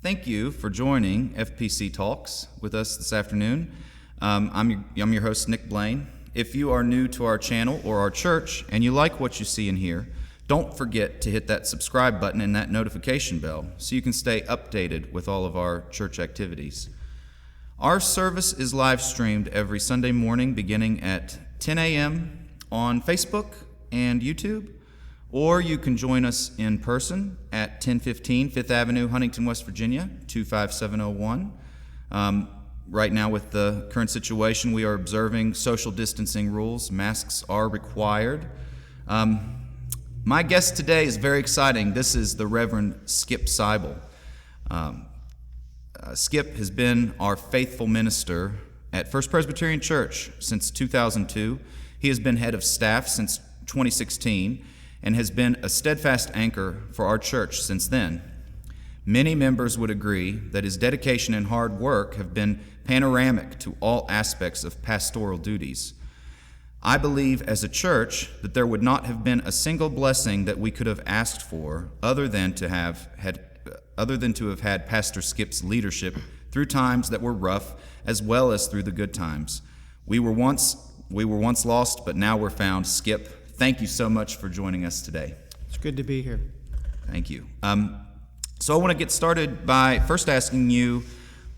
Thank you for joining FPC Talks with us this afternoon. I'm your host, Nick Blain. If you are new to our channel or our church and you like what you see and hear, don't forget to hit that subscribe button and that notification bell so you can stay updated with all of our church activities. Our service is live streamed every Sunday morning beginning at 10 a.m. on Facebook and YouTube, or you can join us in person at 1015 Fifth Avenue, Huntington, West Virginia, 25701. Right now with the current situation, we are observing social distancing rules. Masks are required. My guest today is very exciting. This is the Reverend Skip Seibel. Skip has been our faithful minister at First Presbyterian Church since 2002. He has been head of staff since 2016 and has been a steadfast anchor for our church since then. Many members would agree that his dedication and hard work have been panoramic to all aspects of pastoral duties. I believe as a church that there would not have been a single blessing that we could have asked for other than to have had Pastor Skip's leadership through times that were rough as well as through the good times. We were once lost, but now we're found. Skip, thank you so much for joining us today. It's good to be here. Thank you. So I want to get started by first asking you,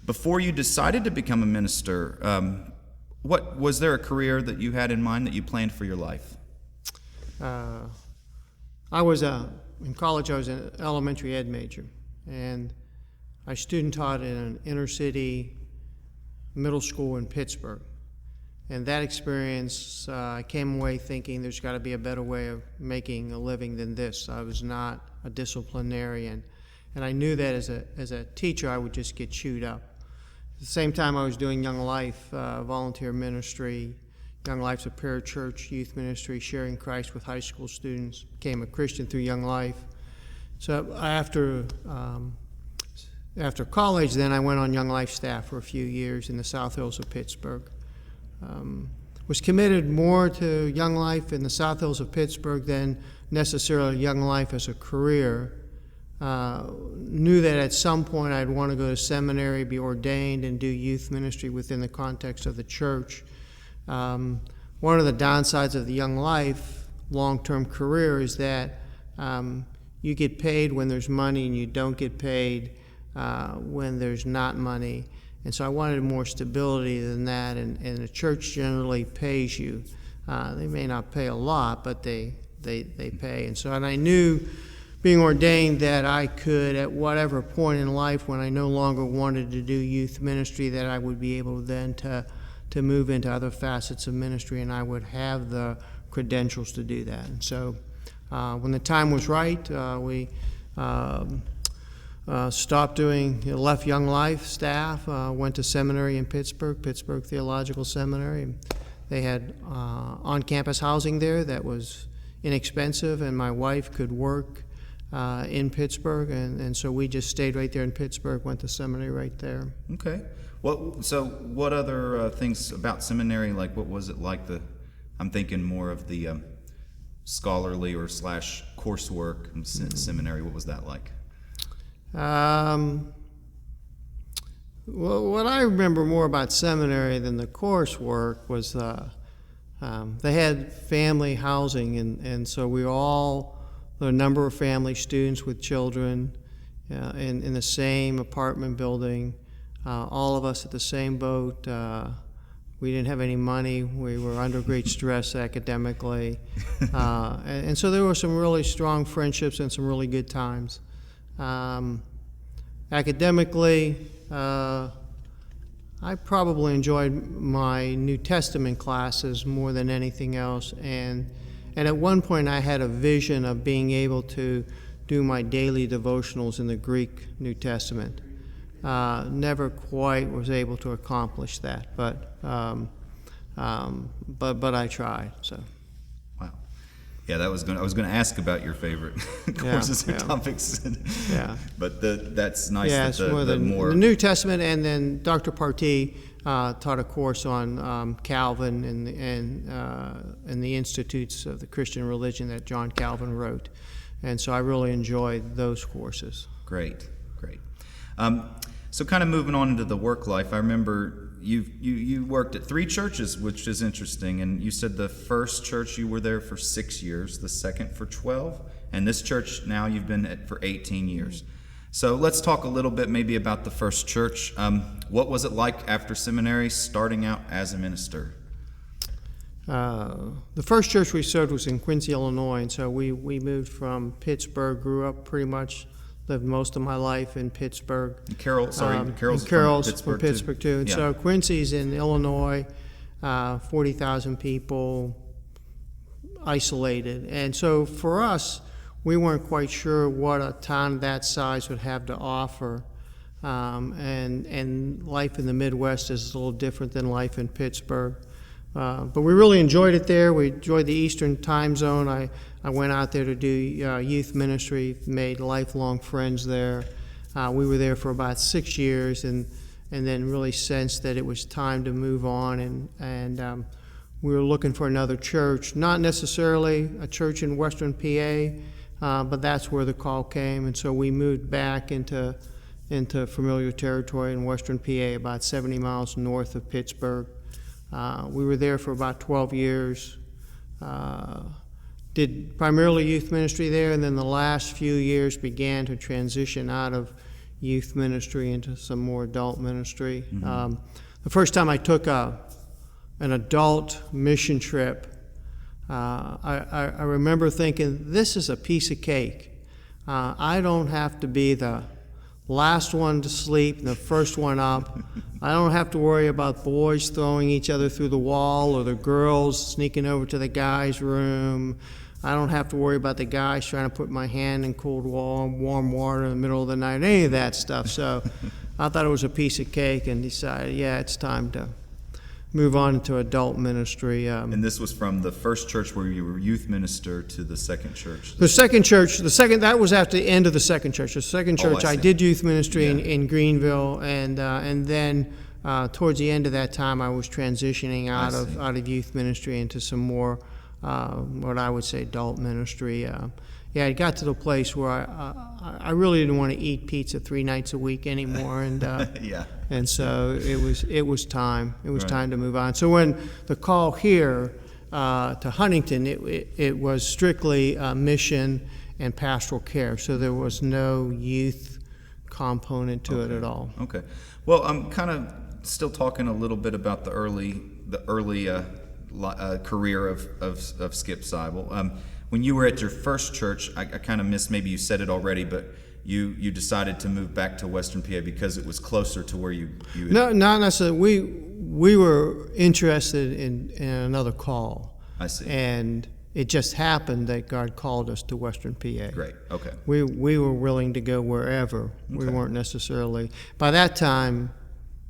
before you decided to become a minister, what was there a career that you had in mind that you planned for your life? I was in college. I was an elementary ed major, and I student taught in an inner city middle school in Pittsburgh. And that experience, I came away thinking there's got to be a better way of making a living than this. I was not a disciplinarian, and I knew that as a teacher I would just get chewed up. At the same time, I was doing Young Life volunteer ministry. Young Life's a parachurch youth ministry, sharing Christ with high school students. Became a Christian through Young Life. So after college, then I went on Young Life staff for a few years in the South Hills of Pittsburgh. Was committed more to Young Life in the South Hills of Pittsburgh than necessarily Young Life as a career. Knew that at some point I'd want to go to seminary, be ordained, and do youth ministry within the context of the church. One of the downsides of the Young Life long-term career is that you get paid when there's money and you don't get paid when there's not money. And so I wanted more stability than that, and the church generally pays you. They may not pay a lot, but they pay. And I knew, being ordained, that I could, at whatever point in life when I no longer wanted to do youth ministry, that I would be able then to move into other facets of ministry, and I would have the credentials to do that. And so when the time was right, we left Young Life staff, went to seminary in Pittsburgh Theological Seminary. They had on-campus housing there that was inexpensive, and my wife could work in Pittsburgh, and so we just stayed right there in Pittsburgh, went to seminary right there. Okay. So what other things about seminary, like what was it like I'm thinking more of the scholarly or / coursework in seminary. What was that like? Well, what I remember more about seminary than the coursework was they had family housing, and so we all, a number of family students with children in the same apartment building, all of us at the same boat. We didn't have any money. We were under great stress academically. And so there were some really strong friendships and some really good times. Academically, I probably enjoyed my New Testament classes more than anything else, and at one point I had a vision of being able to do my daily devotionals in the Greek New Testament. Never quite was able to accomplish that, but I tried. So. Wow. Yeah, I was going to ask about your favorite courses or topics. Yeah. But that's nice. Yeah, that the the New Testament, and then Dr. Partee taught a course on Calvin and the Institutes of the Christian Religion that John Calvin wrote, and so I really enjoyed those courses. Great. So kind of moving on into the work life, I remember you worked at 3 churches, which is interesting. And you said the first church you were there for 6 years, the second for 12, and this church now you've been at for 18 years. So let's talk a little bit maybe about the first church. What was it like after seminary, starting out as a minister? The first church we served was in Quincy, Illinois, and so we moved from Pittsburgh, grew up pretty much, lived most of my life in Pittsburgh. Carol's from Pittsburgh too. And yeah. so Quincy's in Illinois, 40,000 people, isolated. And so for us, we weren't quite sure what a town that size would have to offer. And life in the Midwest is a little different than life in Pittsburgh. But we really enjoyed it there. We enjoyed the Eastern time zone. I went out there to do youth ministry, made lifelong friends there. We were there for about 6 years and then really sensed that it was time to move on. And we were looking for another church, not necessarily a church in Western PA, but that's where the call came. And so we moved back into familiar territory in Western PA, about 70 miles north of Pittsburgh. We were there for about 12 years, did primarily youth ministry there, and then the last few years began to transition out of youth ministry into some more adult ministry. Mm-hmm. The first time I took an adult mission trip, I remember thinking, this is a piece of cake. I don't have to be the last one to sleep and the first one up. I don't have to worry about boys throwing each other through the wall or the girls sneaking over to the guys' room. I don't have to worry about the guys trying to put my hand in cold warm water in the middle of the night, any of that stuff. So I thought it was a piece of cake and decided, yeah, it's time to move on into adult ministry. And this was from the first church where you were youth minister to the second church? The second church, that was after the end of the second church. The second church, I did youth ministry in Greenville, and then towards the end of that time, I was transitioning out of youth ministry into some more, what I would say, adult ministry. It got to the place where I really didn't want to eat pizza 3 nights a week anymore, and and so it was time. It was time to move on. So when the call here to Huntington, it was strictly mission and pastoral care. So there was no youth component to it at all. Okay. Well, I'm kind of still talking a little bit about the early career of Skip Seibel. When you were at your first church, I kind of missed, maybe you said it already, but you decided to move back to Western PA because it was closer to where you No, not necessarily. We were interested in another call. I see. And it just happened that God called us to Western PA. Great, okay. We were willing to go wherever. Okay. We weren't necessarily. By that time,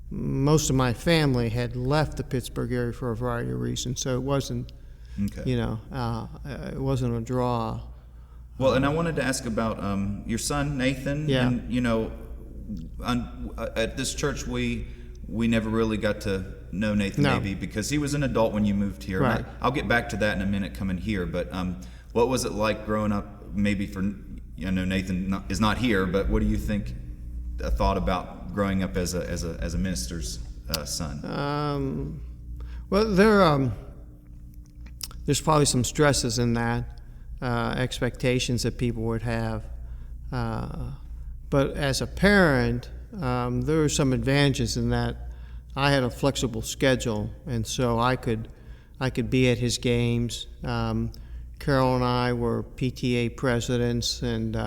most of my family had left the Pittsburgh area for a variety of reasons, so it wasn't, it wasn't a draw. Well, and I wanted to ask about your son, Nathan. Yeah. And, at this church, we never really got to know Nathan, maybe, because he was an adult when you moved here. Right. I'll get back to that in a minute coming here, but what was it like growing up, maybe for, Nathan is not here, but what do you think, thought about growing up as a minister's son? Well, there's probably some stresses in that, expectations that people would have. But as a parent, there were some advantages in that I had a flexible schedule, and so I could be at his games. Carol and I were PTA presidents, and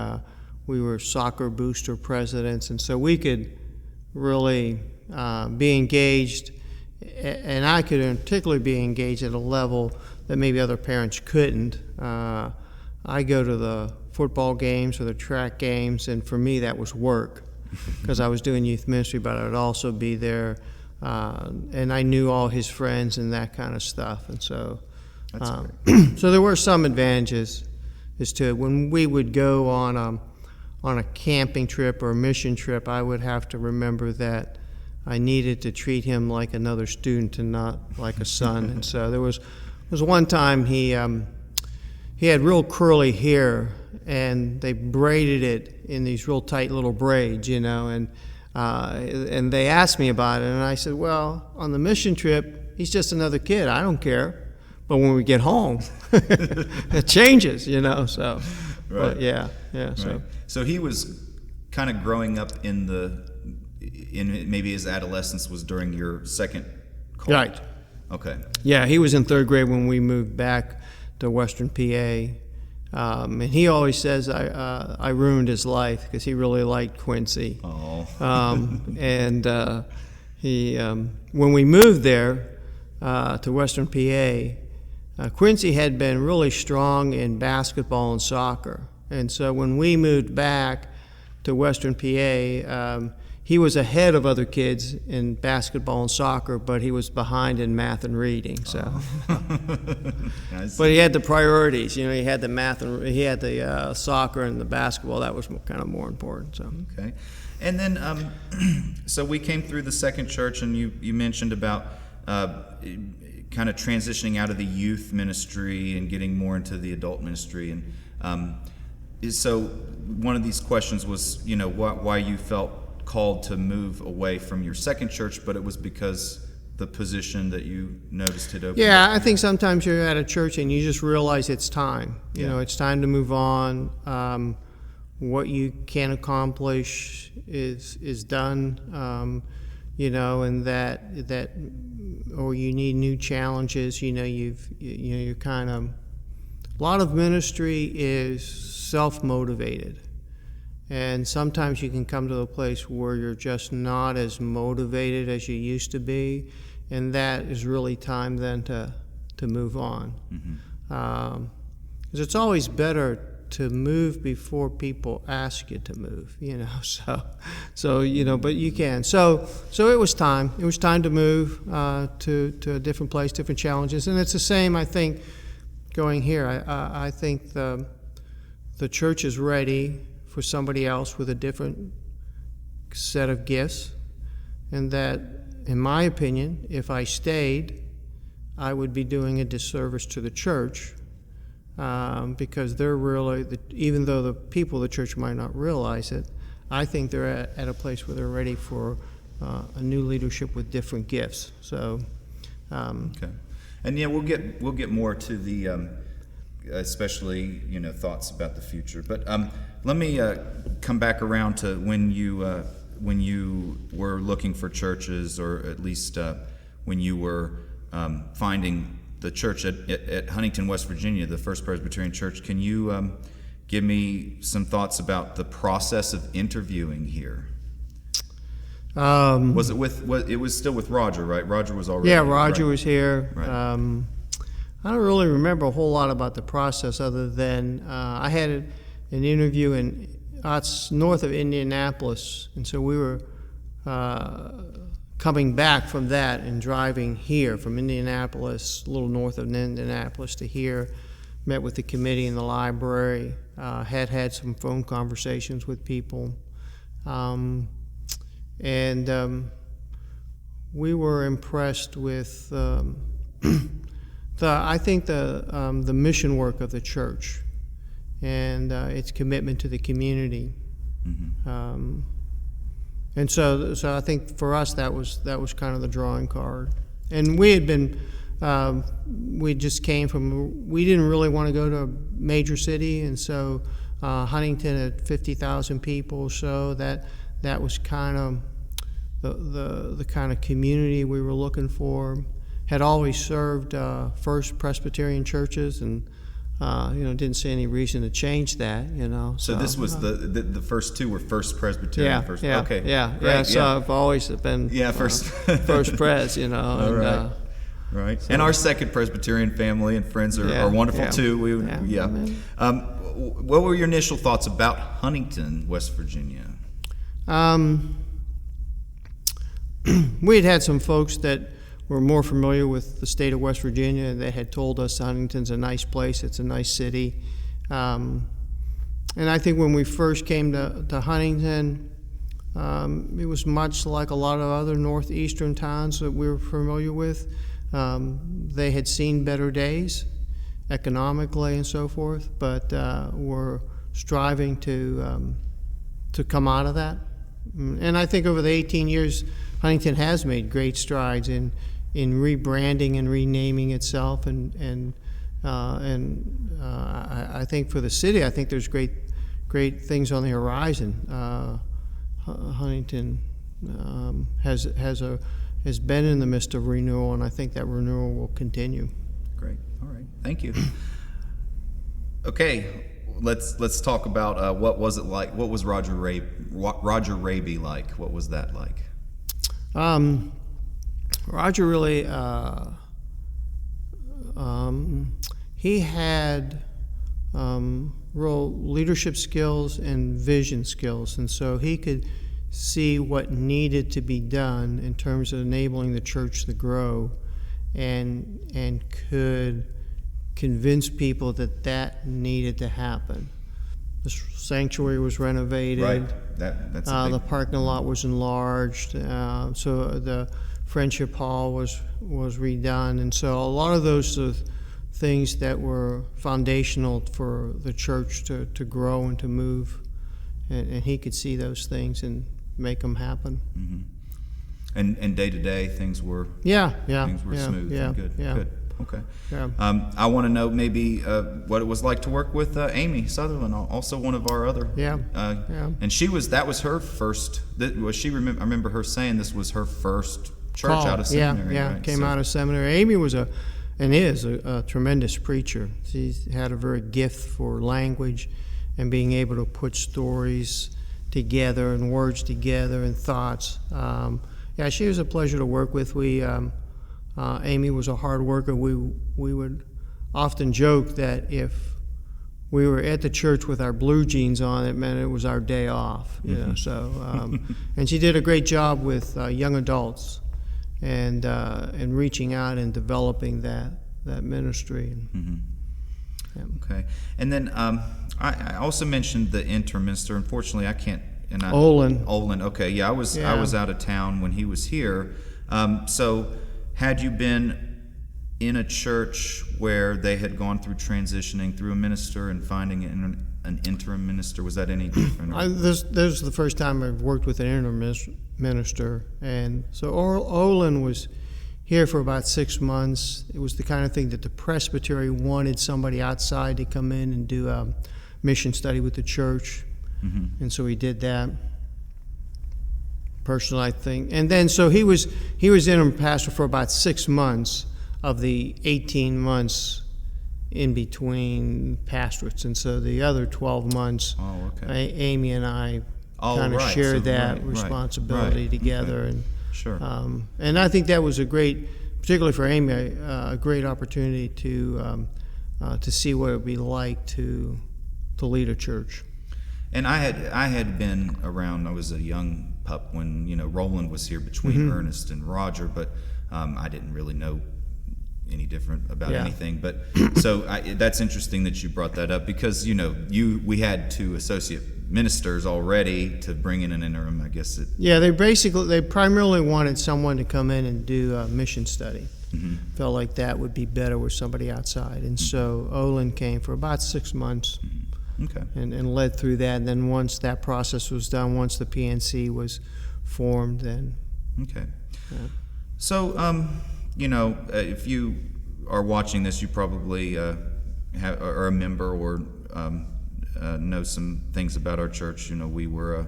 we were soccer booster presidents, and so we could really be engaged, and I could particularly be engaged at a level that maybe other parents couldn't. I go to the football games or the track games, and for me that was work because I was doing youth ministry, but I would also be there, and I knew all his friends and that kind of stuff, and so so there were some advantages as to when we would go on a camping trip or a mission trip. I would have to remember that I needed to treat him like another student and not like a son. And so there was one time he had real curly hair, and they braided it in these real tight little braids, and And they asked me about it, and I said, well, on the mission trip, he's just another kid. I don't care. But when we get home, it changes, so. Right. But yeah. Right. So he was kind of growing up in maybe his adolescence was during your second call. Right. Okay. Yeah, he was in third grade when we moved back to Western PA. And he always says I ruined his life because he really liked Quincy. Oh. And when we moved there to Western PA, Quincy had been really strong in basketball and soccer. And so when we moved back to Western PA, he was ahead of other kids in basketball and soccer, but he was behind in math and reading. So, but he had the priorities. He had the math and he had the soccer and the basketball. That was kind of more important. So okay, and then so we came through the second church, and you mentioned about kind of transitioning out of the youth ministry and getting more into the adult ministry, and so one of these questions was, why you felt called to move away from your second church, but it was because the position that you noticed had opened. Yeah, I think sometimes you're at a church and you just realize it's time. It's time to move on. What you can accomplish is done. And that or you need new challenges. You're kind of. A lot of ministry is self-motivated. And sometimes you can come to a place where you're just not as motivated as you used to be, and that is really time then to move on. Mm-hmm. 'Cause it's always better to move before people ask you to move, So but you can. So it was time. It was time to move to a different place, different challenges, and it's the same. I think going here. I think the church is ready for somebody else with a different set of gifts, and that, in my opinion, if I stayed, I would be doing a disservice to the church, because they're really, even though the people of the church might not realize it, I think they're at a place where they're ready for a new leadership with different gifts. So, okay, and we'll get more to the. Especially, thoughts about the future. But let me come back around to when you were looking for churches, or at least when you were finding the church at Huntington, West Virginia, the First Presbyterian Church. Can you give me some thoughts about the process of interviewing here? Was it it was still with Roger, right? Roger was already. Yeah, Roger was here. Right. I don't really remember a whole lot about the process, other than I had an interview in north of Indianapolis, and so we were coming back from that and driving here from Indianapolis, a little north of Indianapolis, to here. Met with the committee in the library, had some phone conversations with people, and we were impressed with. I think the mission work of the church and its commitment to the community, mm-hmm. And so I think for us that was kind of the drawing card. And we had been we just came from, we didn't really want to go to a major city, and so Huntington had 50,000 people, so that was kind of the kind of community we were looking for. Had always served First Presbyterian churches, and didn't see any reason to change that. So this was the first two were First Presbyterian. Yeah. Okay. Yeah. Right, So I've always been First First Pres. All right. Right. So, and our Second Presbyterian family and friends are wonderful too. What were your initial thoughts about Huntington, West Virginia? We had some folks that were more familiar with the state of West Virginia. They had told us Huntington's a nice place, it's a nice city. And I think when we first came to Huntington, it was much like a lot of other northeastern towns that we were familiar with. They had seen better days economically and so forth, but were striving to come out of that. And I think over the 18 years, Huntington has made great strides in rebranding and renaming itself, and I think for the city, I think there's great things on the horizon. Huntington has been in the midst of renewal, and I think that renewal will continue. Great. All right. Thank you. Okay, let's talk about what was it like? What was Roger Raby like? What was that like? Roger really he had real leadership skills and vision skills, and so he could see what needed to be done in terms of enabling the church to grow, and could convince people that needed to happen. The sanctuary was renovated. Right. That's a big... The parking lot was enlarged. So the Friendship Hall was redone, and so a lot of those things that were foundational for the church to grow and to move, and he could see those things and make them happen. Mm-hmm. And day to day things were smooth and good. Good. Okay. Yeah. I want to know maybe what it was like to work with Amy Sutherland, also one of our other. And that was her first. I remember her saying this was her first church out of seminary. Right? Came out of seminary. Amy was is a tremendous preacher. She's had a very gift for language and being able to put stories together and words together and thoughts. She was a pleasure to work with. Amy was a hard worker. We would often joke that if we were at the church with our blue jeans on, it meant it was our day off. So and she did a great job with young adults and reaching out and developing that ministry. Okay. And then I also mentioned the interim minister. Unfortunately, I can't. Olin. Okay. Yeah, I was out of town when he was here. So had you been in a church where they had gone through transitioning through a minister and finding an interim minister, was that any different? This is the first time I've worked with an interim minister, and so Olin was here for about 6 months. It was the kind of thing that the presbytery wanted somebody outside to come in and do a mission study with the church, and so he did that. Personally, I think, and then so he was interim pastor for about 6 months of the 18 months in between pastorates, and so the other 12 months, Amy and I kind of shared that responsibility together, and and I think that was a great, particularly for Amy, a great opportunity to see what it would be like to lead a church. And I had been around. I was a young pup when Roland was here between Ernest and Roger, but I didn't really know any different about anything. But so that's interesting that you brought that up, because we had 2 associate ministers already to bring in an interim. I guess they primarily wanted someone to come in and do a mission study. Felt like that would be better with somebody outside, and so Olin came for about 6 months. Okay. And led through that, and then once that process was done, once the PNC was formed, then. Okay. So, if you are watching this, you probably are a member or know some things about our church. We were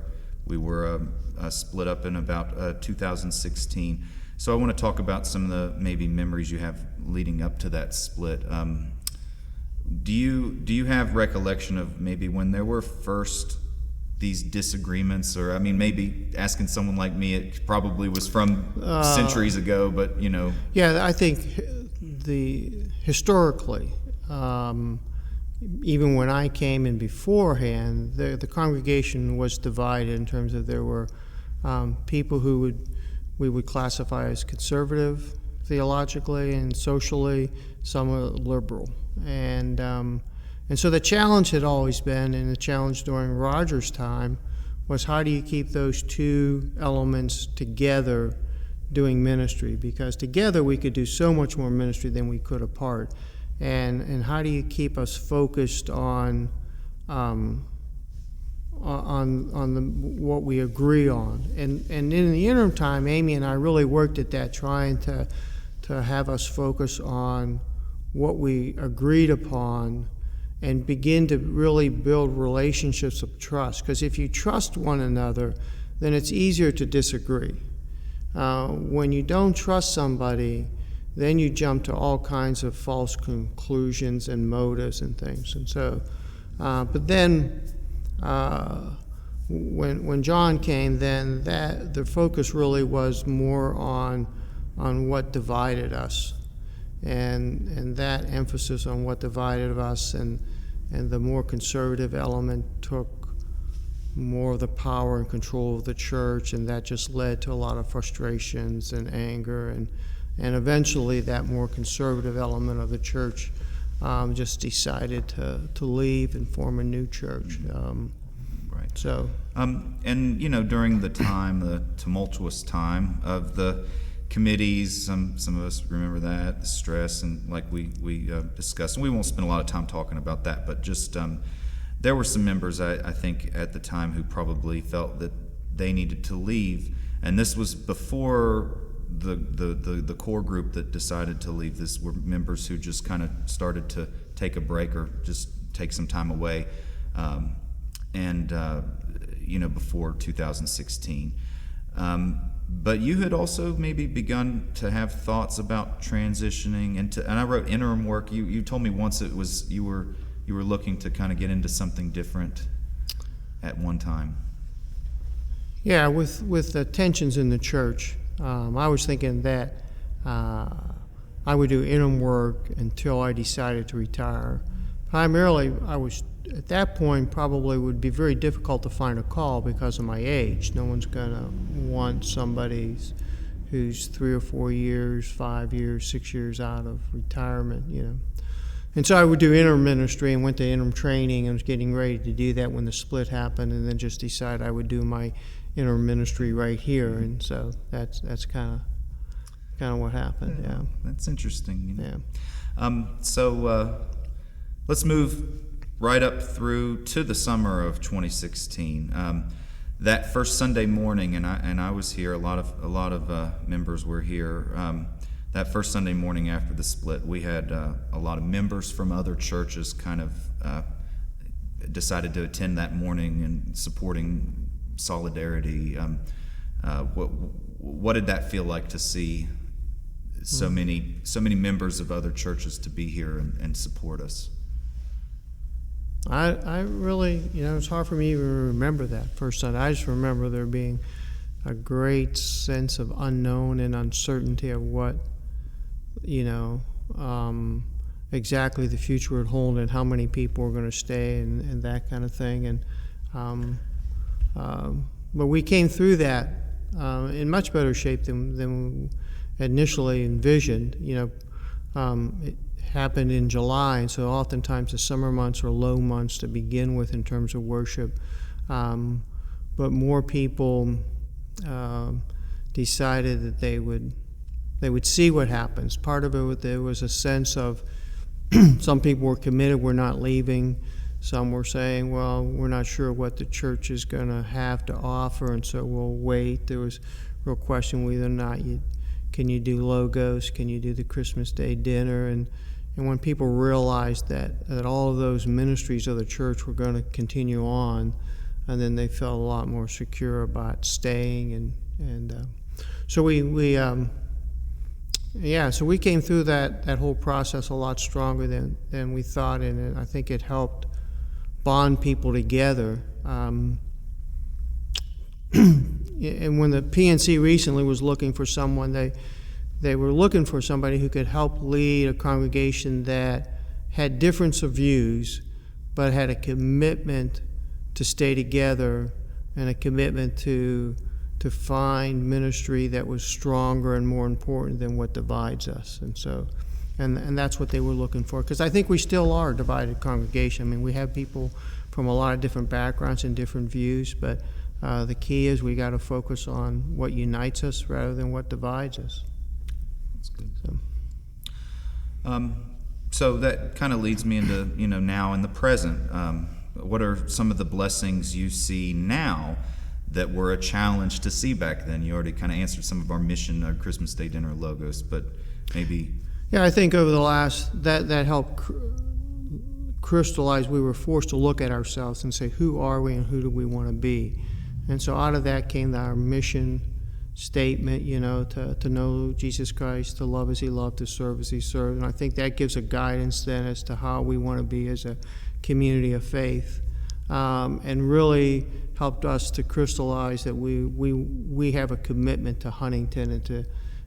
split up in about 2016. So I want to talk about some of the maybe memories you have leading up to that split. Do you have recollection of maybe when there were first these disagreements, or maybe asking someone like me, it probably was from centuries ago, but Yeah, I think historically, even when I came in beforehand, the congregation was divided in terms of there were people who we would classify as conservative theologically and socially, some are liberal. And so the challenge had always been, and the challenge during Roger's time, was how do you keep those 2 elements together doing ministry? Because together we could do so much more ministry than we could apart. And how do you keep us focused on what we agree on. And in the interim time, Amy and I really worked at that, trying to have us focus on what we agreed upon and begin to really build relationships of trust. Because if you trust one another, then it's easier to disagree. When you don't trust somebody, then you jump to all kinds of false conclusions and motives and things. And so, but then when John came, then the focus really was more on what divided us, and that emphasis on what divided us, and the more conservative element took more of the power and control of the church, and that just led to a lot of frustrations and anger, and eventually that more conservative element of the church just decided to leave and form a new church. Right. So, and during the tumultuous time of the committees, some of us remember that, the stress, and like we discussed, and we won't spend a lot of time talking about that, but just there were some members, I think, at the time who probably felt that they needed to leave, and this was before the core group that decided to leave. This were members who just kind of started to take a break or just take some time away, before 2016. But you had also maybe begun to have thoughts about transitioning into, and I wrote interim work. You told me once it was you were looking to kind of get into something different at one time. Yeah, with the tensions in the church, I was thinking that I would do interim work until I decided to retire. Primarily, I was at that point probably would be very difficult to find a call because of my age. No one's gonna want somebody who's 3 or 4 years, 5 years, 6 years out of retirement, And so I would do interim ministry and went to interim training and was getting ready to do that when the split happened, and then just decided I would do my interim ministry right here, and so that's kind of what happened. Yeah, that's interesting. Yeah. So let's move right up through to the summer of 2016. That first Sunday morning, and I was here. A lot of members were here. That first Sunday morning after the split, we had a lot of members from other churches kind of decided to attend that morning and supporting solidarity. What did that feel like to see so many members of other churches to be here and support us? I really, it's hard for me to even remember that first Sunday. I just remember there being a great sense of unknown and uncertainty of what, exactly the future would hold and how many people were going to stay and that kind of thing. But we came through that in much better shape than initially envisioned. It happened in July, and so oftentimes the summer months are low months to begin with in terms of worship. But more people decided that they would see what happens. Part of it, there was a sense of some people were committed, we're not leaving. Some were saying, well, we're not sure what the church is going to have to offer, and so we'll wait. There was a real question whether or not can you do logos, can you do the Christmas Day dinner, and when people realized that all of those ministries of the church were going to continue on, and then they felt a lot more secure about staying, so we came through that whole process a lot stronger than we thought, and I think it helped bond people together. And when the PNC recently was looking for someone, they were looking for somebody who could help lead a congregation that had difference of views, but had a commitment to stay together and a commitment to find ministry that was stronger and more important than what divides us. And so, and that's what they were looking for, because I think we still are a divided congregation. I mean, we have people from a lot of different backgrounds and different views, but the key is we got to focus on what unites us rather than what divides us. That's good. So that kind of leads me into now in the present. What are some of the blessings you see now that were a challenge to see back then? You already kind of answered some of our mission, our Christmas Day dinner logos, but maybe. Yeah, I think over the last, that helped crystallize. We were forced to look at ourselves and say, who are we and who do we want to be? And so out of that came our mission statement, to know Jesus Christ, to love as he loved, to serve as he served. And I think that gives a guidance then as to how we want to be as a community of faith, and really helped us to crystallize that we have a commitment to Huntington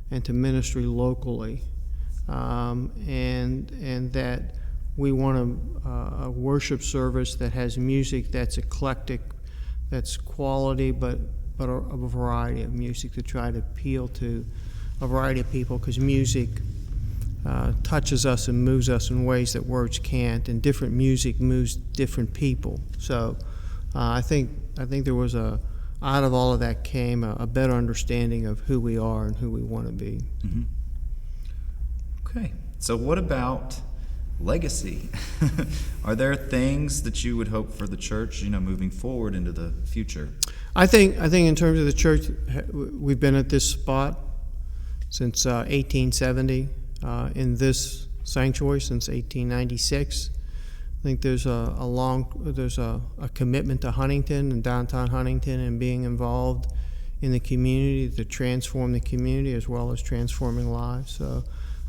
and to ministry locally, and that we want a worship service that has music that's eclectic, that's quality, but a variety of music to try to appeal to a variety of people, because music touches us and moves us in ways that words can't, and different music moves different people. So I think there was out of all of that came a better understanding of who we are and who we want to be. Mm-hmm. Okay, so what about legacy? Are there things that you would hope for the church, moving forward into the future? I think in terms of the church, we've been at this spot since 1870, in this sanctuary since 1896. I think there's a commitment to Huntington and downtown Huntington and being involved in the community to transform the community as well as transforming lives. So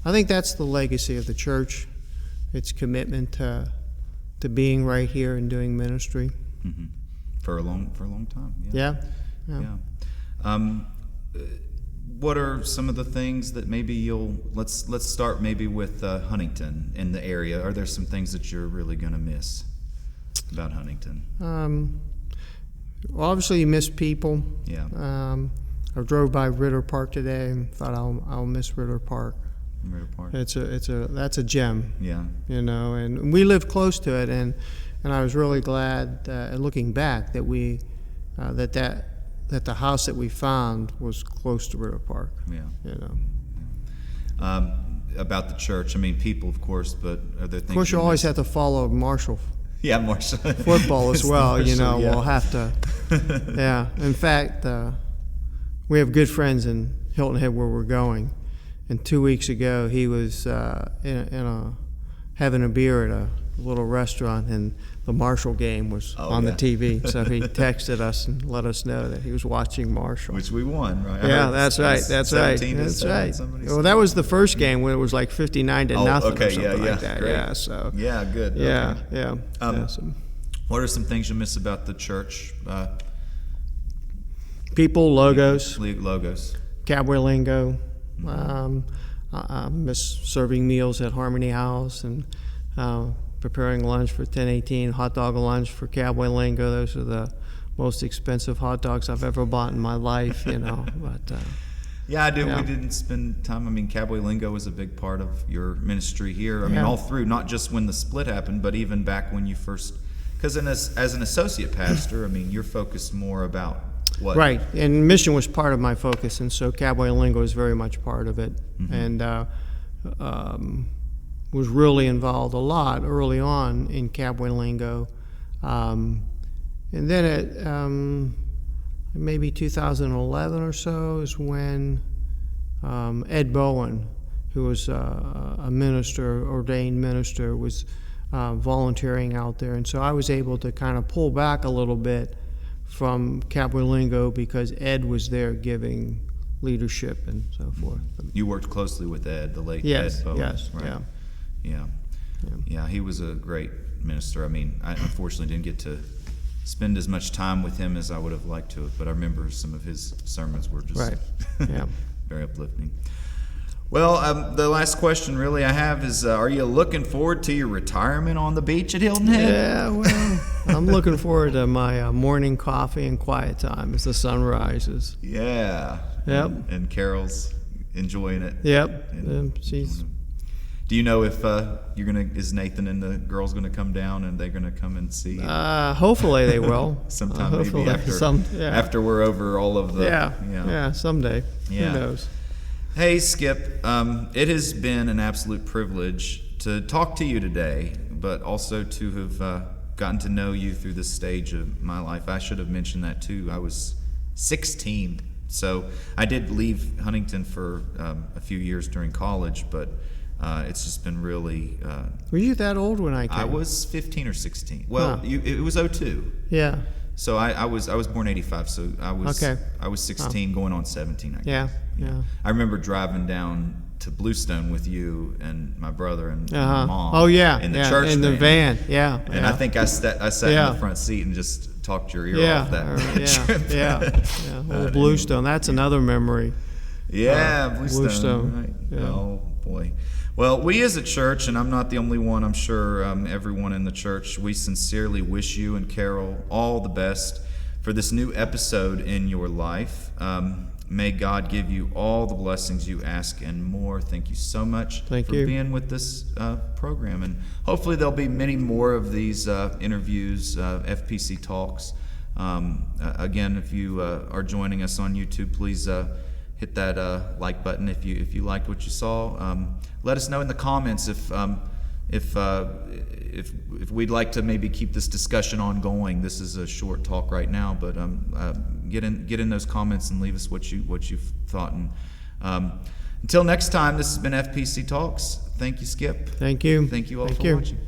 I think that's the legacy of the church. Its commitment to being right here and doing ministry. Mm-hmm. For a long time. Yeah. What are some of the things that maybe let's start maybe with Huntington in the area. Are there some things that you're really going to miss about Huntington? Well, obviously you miss people. Yeah. I drove by Ritter Park today and thought I'll miss Ritter Park. Ritter Park. That's a gem. Yeah. And we live close to it, and I was really glad, looking back, that that the house that we found was close to Ritter Park. Yeah. About the church, people, of course, but are there things? Of course, you always have to follow Marshall. Yeah, Marshall. Football as well. Marshall, yeah. We'll have to. Yeah. In fact, we have good friends in Hilton Head where we're going, and 2 weeks ago he was having a beer at a little restaurant, and the Marshall game was on the TV. So he texted us and let us know that he was watching Marshall. Which we won, right? Yeah, that's right. That's right. That's right. Well, that was the first game when it was like 59-0 Okay, or something like that. Great. Yeah. So. Yeah, good. Yeah, okay. yeah. What are some things you miss about the church? People, logos. Logos. Cowboy lingo. I miss serving meals at Harmony House and preparing lunch for 1018, hot dog lunch for Cowboy Lingo. Those are the most expensive hot dogs I've ever bought in my life, But yeah, I did. Yeah. We didn't spend time. Cowboy Lingo was a big part of your ministry here. All through, not just when the split happened, but even back when you first. Because as an associate pastor, you're focused more about what? Right, and mission was part of my focus, and so Cowboy Lingo is very much part of it, and was really involved a lot early on in Cowboy Lingo, and then at maybe 2011 or so is when Ed Bowen, who was a minister, ordained minister, was volunteering out there, and so I was able to kind of pull back a little bit from Cowboy Lingo because Ed was there giving leadership and so forth. You worked closely with Ed, the late Yes, Ed Bowen, yes, right? Yeah. Yeah, he was a great minister. I unfortunately didn't get to spend as much time with him as I would have liked to have, but I remember some of his sermons were just Right. Yeah. very uplifting. Well, the last question really I have is, are you looking forward to your retirement on the beach at Hilton Head? Yeah, well, I'm looking forward to my morning coffee and quiet time as the sun rises. Yeah. Yep. And Carol's enjoying it. Yep. And She's. Do you know if is Nathan and the girls gonna come down and they're gonna come and see you? Hopefully they will. Sometime hopefully. maybe after we're over all of the. Yeah. Someday. Yeah. Who knows? Hey, Skip. It has been an absolute privilege to talk to you today, but also to have gotten to know you through this stage of my life. I should have mentioned that too. I was 16, so I did leave Huntington for a few years during college, but it's just been really. Were you that old when I came? I was 15 or 16. Well, Huh. it was 02. Yeah. So I was born 85. So I was 16, going on 17. I guess. Yeah. I remember driving down to Bluestone with you and my brother and my mom. Oh yeah. In the church in the van. Yeah. And I think I sat in the front seat and just talked your ear off that trip. Yeah. Old Bluestone. That's another memory. Yeah, Bluestone. Right. Yeah. Oh boy. Well, we as a church, and I'm not the only one, I'm sure everyone in the church, we sincerely wish you and Carol all the best for this new episode in your life. May God give you all the blessings you ask and more. Thank you so much for being with this program. And hopefully there'll be many more of these interviews, FPC talks. Again, if you are joining us on YouTube, please hit that like button if you liked what you saw. Let us know in the comments if we'd like to maybe keep this discussion ongoing. This is a short talk right now, but get in those comments and leave us what you've thought. And until next time, this has been FPC Talks. Thank you, Skip. Thank you. Thank you all for watching.